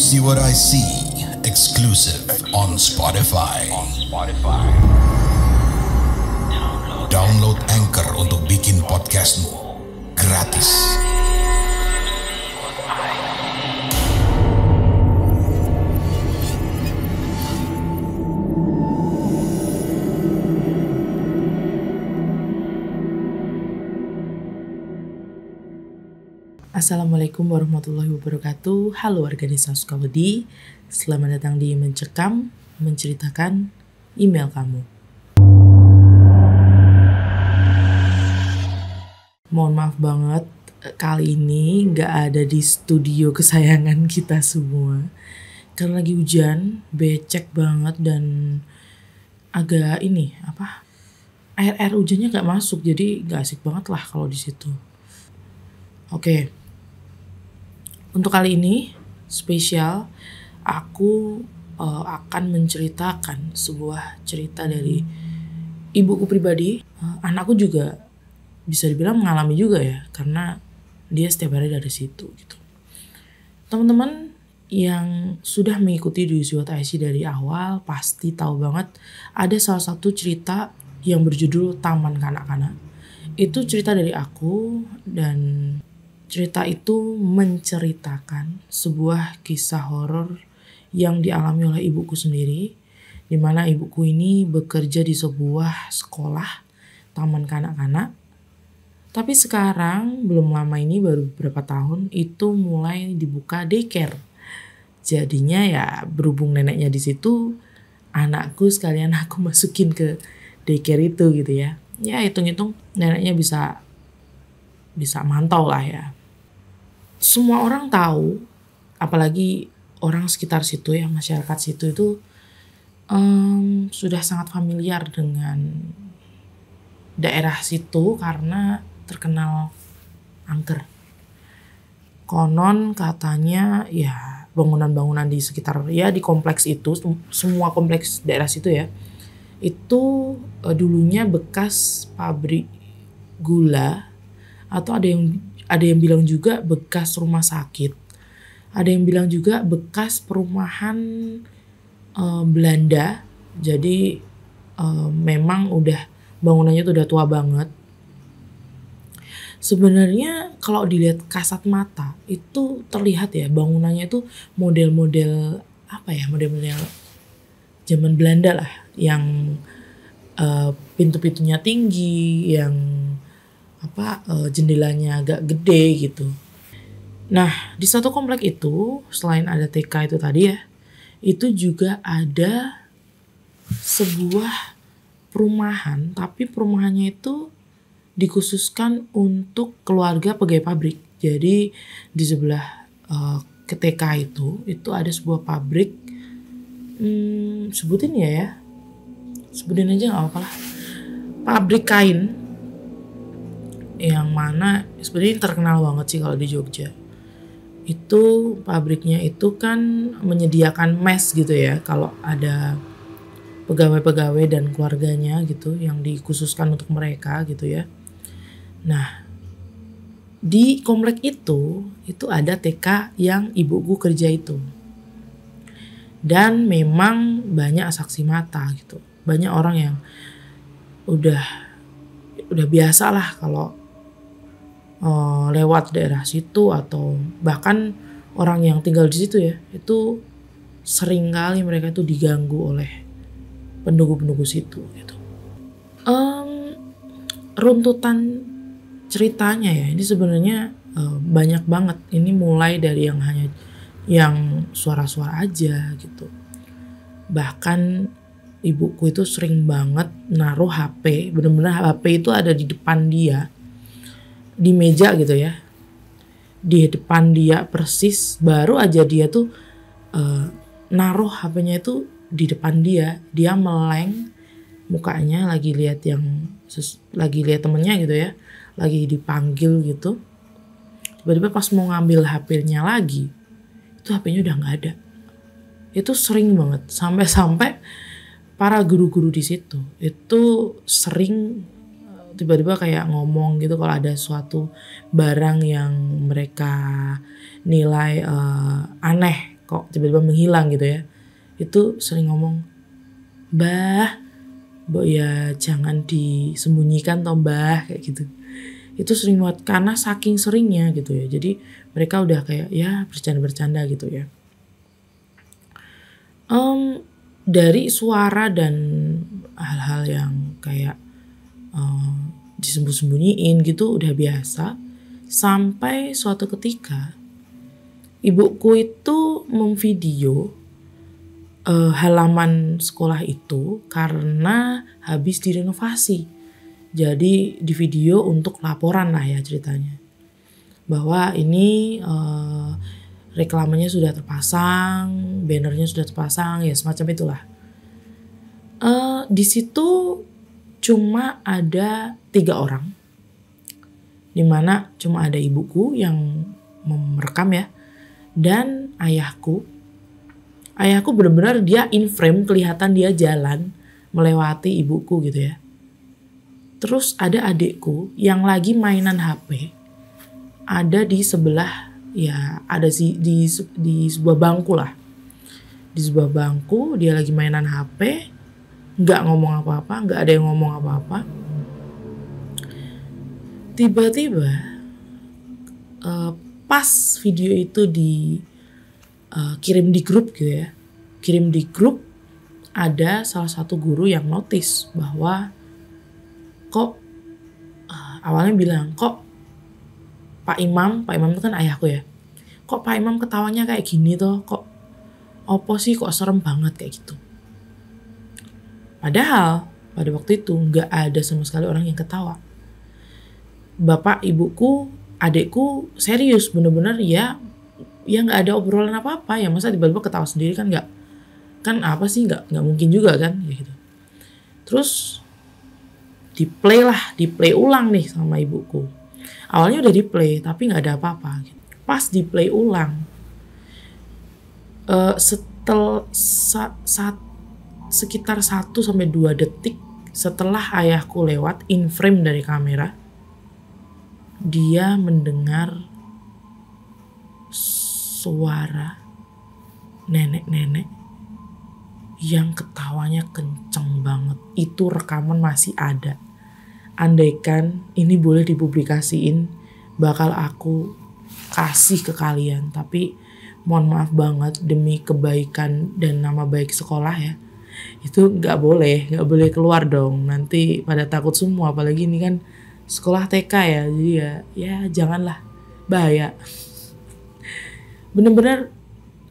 See What I See, exclusive on Spotify. Download Anchor untuk bikin podcastmu gratis. Assalamualaikum warahmatullahi wabarakatuh. Halo warga desa Sukawedi. Selamat datang di Mencekam, menceritakan email kamu. Mohon maaf banget, kali ini gak ada di studio kesayangan kita semua. Karena lagi hujan, becek banget dan agak air hujannya gak masuk, jadi gak asik banget lah kalau di situ. Oke. Untuk kali ini spesial, aku akan menceritakan sebuah cerita dari ibuku pribadi. Anakku juga bisa dibilang mengalami juga ya, karena dia setiap hari dari situ gitu. Teman-teman yang sudah mengikuti di See What I See dari awal pasti tahu banget ada salah satu cerita yang berjudul Taman Kanak-Kanak. Itu cerita dari aku, dan cerita itu menceritakan sebuah kisah horor yang dialami oleh ibuku sendiri, di mana ibuku ini bekerja di sebuah sekolah taman kanak-kanak. Tapi sekarang belum lama ini, baru beberapa tahun, itu mulai dibuka daycare. Jadinya ya berhubung neneknya di situ, anakku sekalian aku masukin ke daycare itu gitu ya. Ya hitung-hitung neneknya bisa mantau lah ya. Semua orang tahu, apalagi orang sekitar situ ya, masyarakat situ itu sudah sangat familiar dengan daerah situ karena terkenal angker. Konon katanya ya bangunan-bangunan di sekitar ya di kompleks itu, semua kompleks daerah situ ya, itu dulunya bekas pabrik gula, atau ada yang bilang juga bekas rumah sakit. Ada yang bilang juga bekas perumahan Belanda. Jadi memang bangunannya tuh udah tua banget. Sebenarnya kalau dilihat kasat mata itu terlihat ya bangunannya itu model-model zaman Belanda lah, yang pintu-pintunya tinggi, yang jendelanya agak gede gitu. Nah, di satu komplek itu selain ada TK itu tadi ya, itu juga ada sebuah perumahan, tapi perumahannya itu dikhususkan untuk keluarga pegawai pabrik. Jadi di sebelah ke TK itu ada sebuah pabrik, sebutin aja nggak apa-apa lah, pabrik kain, yang mana sebenarnya terkenal banget sih kalau di Jogja. Itu pabriknya itu kan menyediakan mes gitu ya, kalau ada pegawai-pegawai dan keluarganya gitu yang dikhususkan untuk mereka gitu ya. Nah, di komplek itu ada TK yang ibuku kerja itu. Dan memang banyak saksi mata gitu. Banyak orang yang udah biasa lah kalau lewat daerah situ, atau bahkan orang yang tinggal di situ ya, itu sering kali mereka itu diganggu oleh penduduk situ gitu. Runtutan ceritanya ya, ini sebenarnya banyak banget. Ini mulai dari yang suara-suara aja gitu. Bahkan ibuku itu sering banget naruh HP, bener-bener HP itu ada di depan dia, di meja gitu ya, di depan dia persis. Baru aja dia tuh naruh HP-nya itu di depan dia meleng mukanya, lagi lihat temennya gitu ya, lagi dipanggil gitu. Tiba-tiba pas mau ngambil HP-nya lagi, itu HP-nya udah nggak ada. Itu sering banget, sampai para guru-guru di situ itu sering tiba-tiba kayak ngomong gitu kalau ada suatu barang yang mereka nilai aneh kok tiba-tiba menghilang gitu ya. Itu sering ngomong, "Mbah, Mbok ya jangan disembunyikan toh Mbah," kayak gitu. Itu sering banget karena saking seringnya gitu ya. Jadi mereka udah kayak ya bercanda-bercanda gitu ya. Dari suara dan hal-hal yang kayak disembunyiin gitu udah biasa. Sampai suatu ketika ibuku itu memvideo halaman sekolah itu karena habis direnovasi. Jadi di video untuk laporan lah ya ceritanya. Bahwa ini reklamannya sudah terpasang, bannernya sudah terpasang, ya semacam itulah. Di situ cuma ada 3 orang, dimana cuma ada ibuku yang merekam ya, dan ayahku. Ayahku benar-benar dia in frame, kelihatan dia jalan melewati ibuku gitu ya. Terus ada adikku yang lagi mainan HP, ada di sebelah ya, ada di sebuah bangku lah. Di sebuah bangku dia lagi mainan HP, nggak ngomong apa-apa, nggak ada yang ngomong apa-apa. Tiba-tiba pas video itu kirim di grup gitu ya, kirim di grup, ada salah satu guru yang notice bahwa kok awalnya bilang, kok Pak Imam itu kan ayahku ya, kok Pak Imam ketawanya kayak gini toh, kok opo sih, kok serem banget kayak gitu. Padahal pada waktu itu nggak ada sama sekali orang yang ketawa. Bapak, ibuku, adikku serius bener-bener ya nggak ada obrolan apa-apa ya, masa tiba-tiba ketawa sendiri kan nggak, kan apa sih, nggak mungkin juga kan ya gitu. Terus di play ulang nih sama ibuku. Awalnya udah di play tapi nggak ada apa-apa gitu. Pas di play ulang sekitar 1-2 detik setelah ayahku lewat in frame dari kamera, dia mendengar suara nenek-nenek yang ketawanya kenceng banget. Itu rekaman masih ada. Andaikan ini boleh dipublikasiin, bakal aku kasih ke kalian. Tapi mohon maaf banget, demi kebaikan dan nama baik sekolah ya, itu nggak boleh keluar dong. Nanti pada takut semua, apalagi ini kan sekolah TK ya, jadi ya janganlah, bahaya. Bener-bener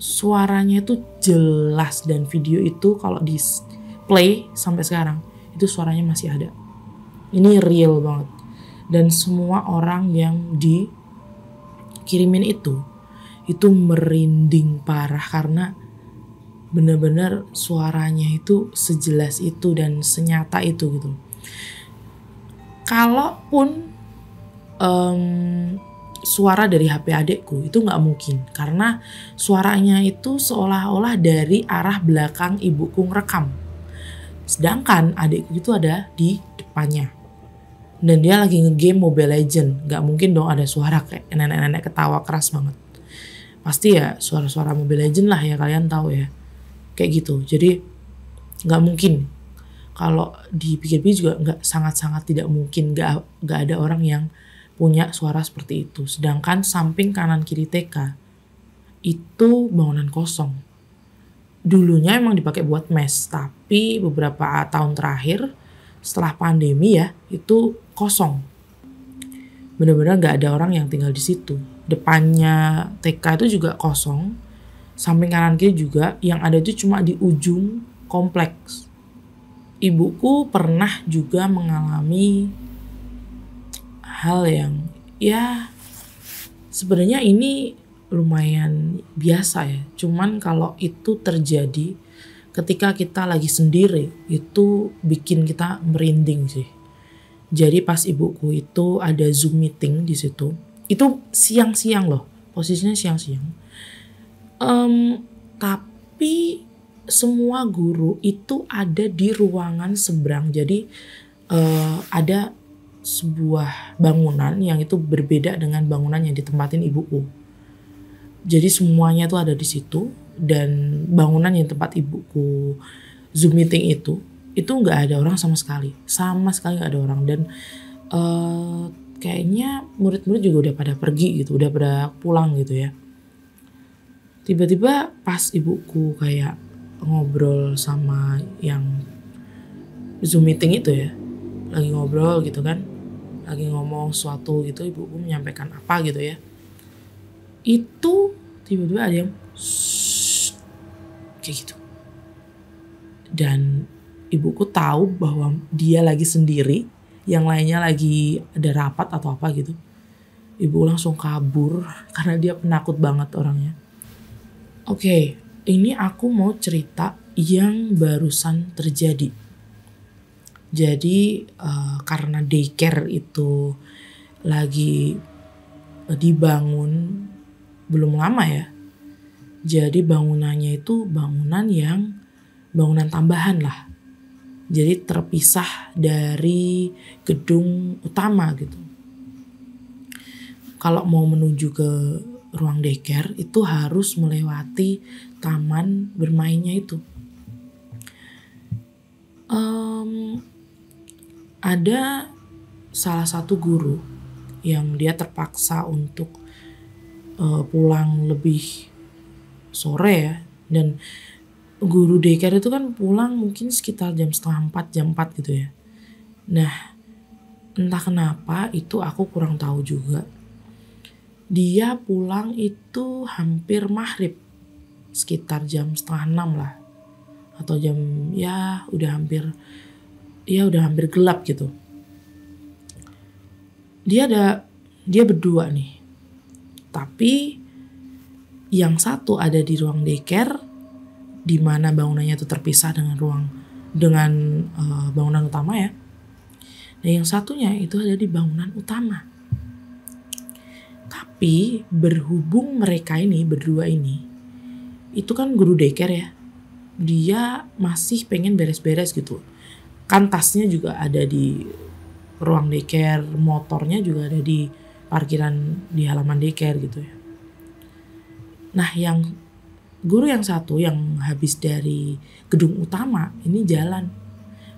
suaranya itu jelas, dan video itu kalau di play sampai sekarang itu suaranya masih ada. Ini real banget. Dan semua orang yang dikirimin itu merinding parah karena bener-bener suaranya itu sejelas itu dan senyata itu gitu. Kalaupun suara dari HP adekku itu nggak mungkin, karena suaranya itu seolah-olah dari arah belakang ibuku ngerekam, sedangkan adekku itu ada di depannya dan dia lagi ngegame Mobile Legend. Nggak mungkin dong ada suara kayak nenek-nenek ketawa keras banget. Pasti ya suara-suara Mobile Legend lah ya, kalian tahu ya, kayak gitu. Jadi nggak mungkin. Kalau dipikir-pikir juga sangat-sangat tidak mungkin, nggak ada orang yang punya suara seperti itu. Sedangkan samping kanan kiri TK itu bangunan kosong. Dulunya emang dipakai buat mes, tapi beberapa tahun terakhir setelah pandemi ya itu kosong. Benar-benar nggak ada orang yang tinggal di situ. Depannya TK itu juga kosong, samping kanan kiri juga, yang ada itu cuma di ujung kompleks. Ibuku pernah juga mengalami hal yang ya sebenarnya ini lumayan biasa ya. Cuman kalau itu terjadi ketika kita lagi sendiri itu bikin kita merinding sih. Jadi pas ibuku itu ada Zoom meeting di situ. Itu siang-siang loh, posisinya siang-siang. Tapi semua guru itu ada di ruangan seberang. Jadi ada sebuah bangunan yang itu berbeda dengan bangunan yang ditempatin ibuku. Jadi semuanya tuh ada di situ, dan bangunan yang tempat ibuku Zoom meeting itu nggak ada orang sama sekali nggak ada orang. Dan kayaknya murid-murid juga udah pada pergi gitu, udah pada pulang gitu ya. Tiba-tiba pas ibuku kayak ngobrol sama yang Zoom meeting itu ya, lagi ngobrol gitu kan, lagi ngomong sesuatu gitu, ibuku menyampaikan apa gitu ya, itu tiba-tiba ada yang kayak gitu. Dan ibuku tahu bahwa dia lagi sendiri, yang lainnya lagi ada rapat atau apa gitu. Ibu langsung kabur karena dia penakut banget orangnya. Oke, ini aku mau cerita yang barusan terjadi. Jadi karena daycare itu lagi dibangun belum lama ya. Jadi bangunannya itu bangunan tambahan lah. Jadi terpisah dari gedung utama gitu. Kalau mau menuju ke ruang daycare itu harus melewati taman bermainnya itu. Ada salah satu guru yang dia terpaksa untuk pulang lebih sore ya. Dan guru daycare itu kan pulang mungkin sekitar jam 3:30, jam 4 gitu ya. Nah, entah kenapa itu aku kurang tahu juga. Dia pulang itu hampir maghrib, sekitar jam 5:30 lah, atau jam udah hampir gelap gitu. Dia berdua nih, tapi yang satu ada di ruang daycare, di mana bangunannya itu terpisah dengan bangunan utama ya. Dan yang satunya itu ada di bangunan utama. Tapi berhubung mereka ini berdua ini, itu kan guru daycare ya, dia masih pengen beres-beres gitu. Kan tasnya juga ada di ruang daycare, motornya juga ada di parkiran di halaman daycare gitu ya. Nah, yang guru yang satu yang habis dari gedung utama ini jalan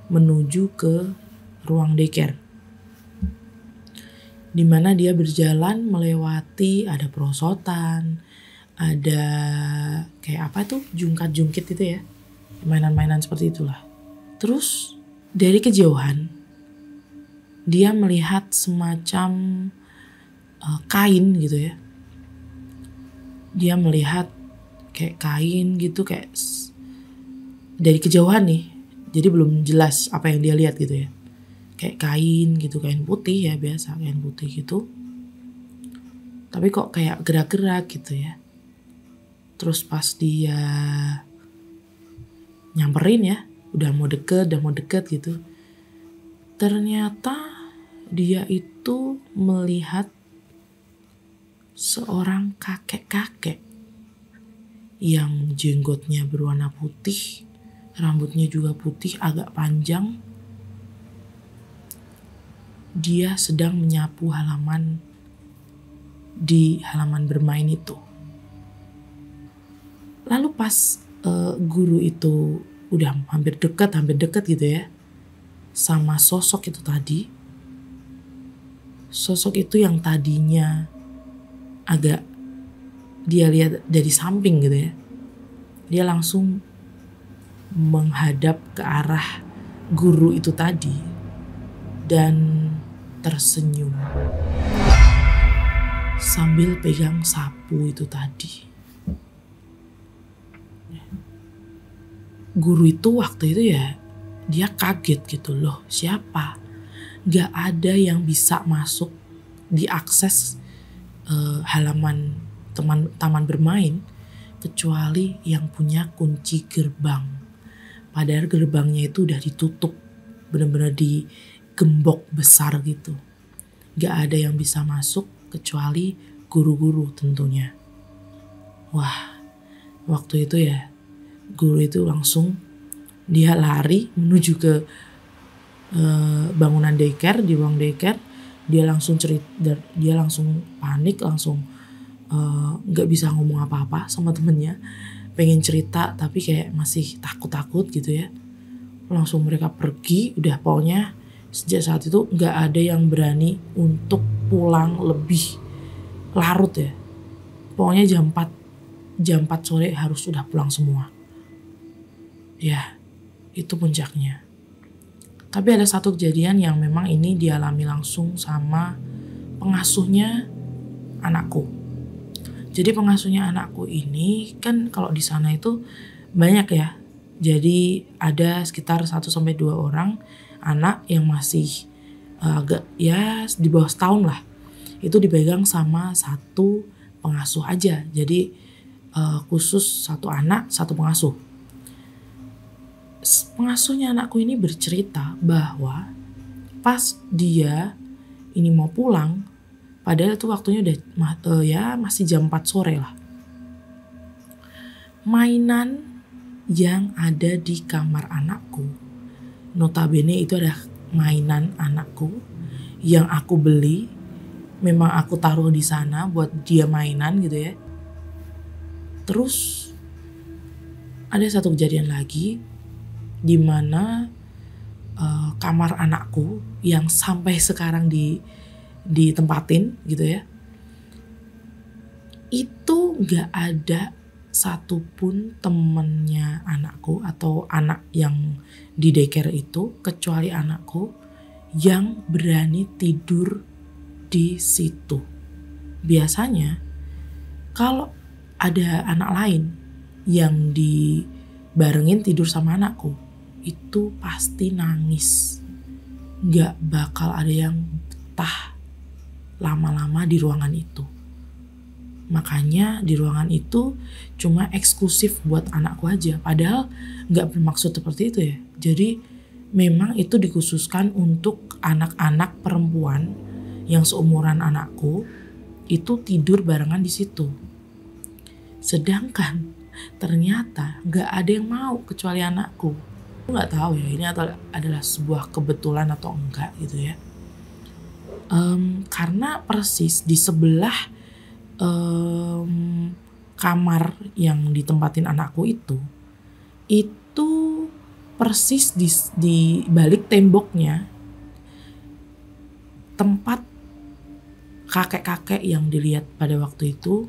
menuju ke ruang daycare, di mana dia berjalan melewati ada perosotan, ada kayak apa tuh, jungkat-jungkit itu ya, mainan-mainan seperti itulah. Terus dari kejauhan dia melihat semacam kain gitu ya. Dia melihat kayak kain gitu, kayak dari kejauhan nih. Jadi belum jelas apa yang dia lihat gitu ya. Kayak kain gitu, kain putih ya, biasa kain putih gitu. Tapi kok kayak gerak-gerak gitu ya. Terus pas dia nyamperin ya, udah mau deket gitu. Ternyata dia itu melihat seorang kakek-kakek yang jenggotnya berwarna putih, rambutnya juga putih agak panjang. Dia sedang menyapu halaman di halaman bermain itu. Lalu pas guru itu udah hampir dekat gitu ya sama sosok itu tadi. Sosok itu yang tadinya agak dia lihat dari samping gitu ya. Dia langsung menghadap ke arah guru itu tadi dan tersenyum sambil pegang sapu itu tadi. Guru itu waktu itu ya dia kaget gitu, loh siapa? Gak ada yang bisa masuk diakses halaman taman bermain kecuali yang punya kunci gerbang. Padahal gerbangnya itu udah ditutup, benar-benar digembok besar gitu. Gak ada yang bisa masuk kecuali guru-guru tentunya. Wah, waktu itu ya guru itu langsung dia lari menuju ke bangunan daycare, di ruang daycare. Dia langsung panik, langsung nggak bisa ngomong apa-apa sama temennya, pengen cerita tapi kayak masih takut-takut gitu ya. Langsung mereka pergi, udah pokoknya sejak saat itu nggak ada yang berani untuk pulang lebih larut ya. Pokoknya jam 4 sore harus sudah pulang semua. Ya, itu puncaknya. Tapi ada satu kejadian yang memang ini dialami langsung sama pengasuhnya anakku. Jadi pengasuhnya anakku ini kan kalau di sana itu banyak ya. Jadi ada sekitar 1-2 orang anak yang masih agak ya di bawah setahun lah. Itu dipegang sama satu pengasuh aja. Jadi khusus satu anak, satu pengasuh. Pengasuhnya anakku ini bercerita bahwa pas dia ini mau pulang, padahal itu waktunya udah masih jam 4 sore lah. Mainan yang ada di kamar anakku, notabene itu adalah mainan anakku yang aku beli, memang aku taruh di sana buat dia mainan gitu ya. Terus ada satu kejadian lagi di mana kamar anakku yang sampai sekarang ditempatin gitu ya, itu nggak ada satupun temennya anakku atau anak yang di daycare itu kecuali anakku yang berani tidur di situ. Biasanya kalau ada anak lain yang dibarengin tidur sama anakku, itu pasti nangis. Gak bakal ada yang betah lama-lama di ruangan itu. Makanya di ruangan itu cuma eksklusif buat anakku aja. Padahal gak bermaksud seperti itu ya. Jadi memang itu dikhususkan untuk anak-anak perempuan yang seumuran anakku itu tidur barengan di situ. Sedangkan ternyata gak ada yang mau kecuali anakku. Aku nggak tahu ya ini adalah sebuah kebetulan atau enggak gitu ya. Karena persis di sebelah kamar yang ditempatin anakku itu persis di balik temboknya tempat kakek-kakek yang dilihat pada waktu itu.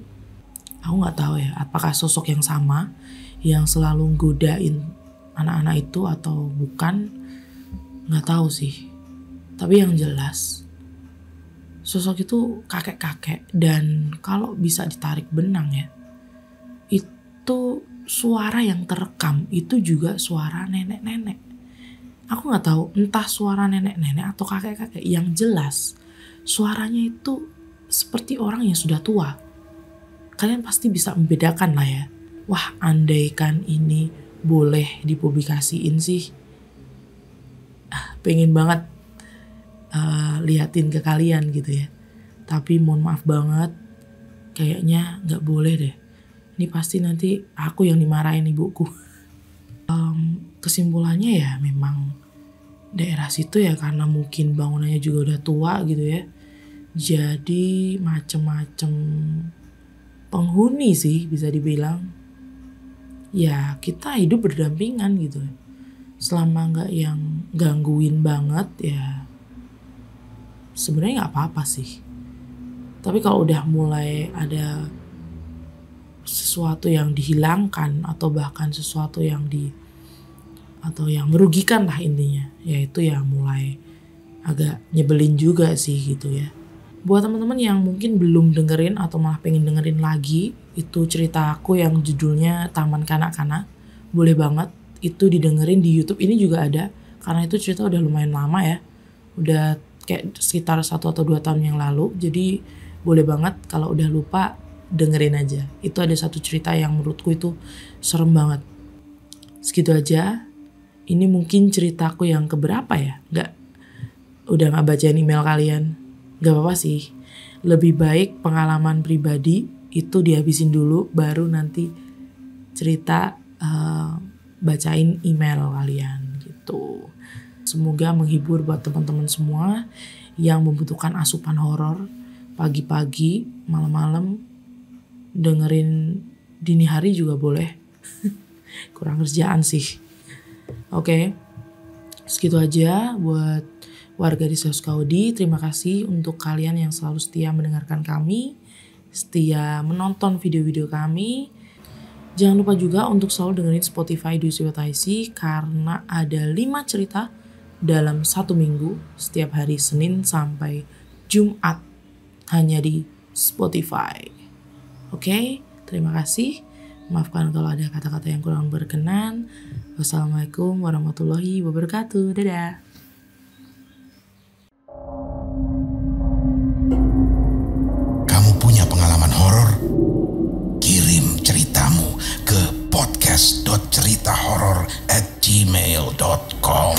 Aku nggak tahu ya apakah sosok yang sama yang selalu godain anak-anak itu atau bukan, nggak tahu sih. Tapi yang jelas sosok itu kakek-kakek, dan kalau bisa ditarik benang ya, itu suara yang terekam itu juga suara nenek-nenek. Aku nggak tahu entah suara nenek-nenek atau kakek-kakek, yang jelas suaranya itu seperti orang yang sudah tua. Kalian pasti bisa membedakan lah ya. Wah, andaikan ini boleh dipublikasiin sih, pengen banget liatin ke kalian gitu ya. Tapi mohon maaf banget, kayaknya nggak boleh deh. Ini pasti nanti aku yang dimarahin ibuku. Kesimpulannya ya memang daerah situ ya karena mungkin bangunannya juga udah tua gitu ya. Jadi macem-macem penghuni sih bisa dibilang. Ya kita hidup berdampingan gitu. Selama nggak yang gangguin banget ya sebenarnya nggak apa-apa sih. Tapi kalau udah mulai ada sesuatu yang dihilangkan atau bahkan sesuatu yang merugikan lah intinya, ya itu ya mulai agak nyebelin juga sih gitu ya. Buat teman-teman yang mungkin belum dengerin atau malah pengen dengerin lagi, itu cerita aku yang judulnya Taman Kanak-Kanak. Boleh banget itu didengerin di YouTube, ini juga ada. Karena itu cerita udah lumayan lama ya. Udah kayak sekitar 1 atau 2 tahun yang lalu. Jadi boleh banget kalau udah lupa dengerin aja. Itu ada satu cerita yang menurutku itu serem banget. Segitu aja. Ini mungkin ceritaku yang keberapa ya? Udah gak bacain email kalian. Gak apa-apa sih, lebih baik pengalaman pribadi itu dihabisin dulu baru nanti cerita bacain email kalian gitu. Semoga menghibur buat teman-teman semua yang membutuhkan asupan horor pagi-pagi, malam-malam. dengerin dini hari juga boleh. Kurang kerjaan sih. Oke. Segitu aja buat warga Desa Sukawedi. Terima kasih untuk kalian yang selalu setia mendengarkan kami, setia menonton video-video kami. Jangan lupa juga untuk selalu dengerin Spotify Do What I See, karena ada 5 cerita dalam 1 minggu setiap hari Senin sampai Jumat hanya di Spotify. Oke, terima kasih. Maafkan kalau ada kata-kata yang kurang berkenan. Wassalamualaikum warahmatullahi wabarakatuh. Dadah. Kamu punya pengalaman horor? Kirim ceritamu ke podcast.ceritahoror@gmail.com.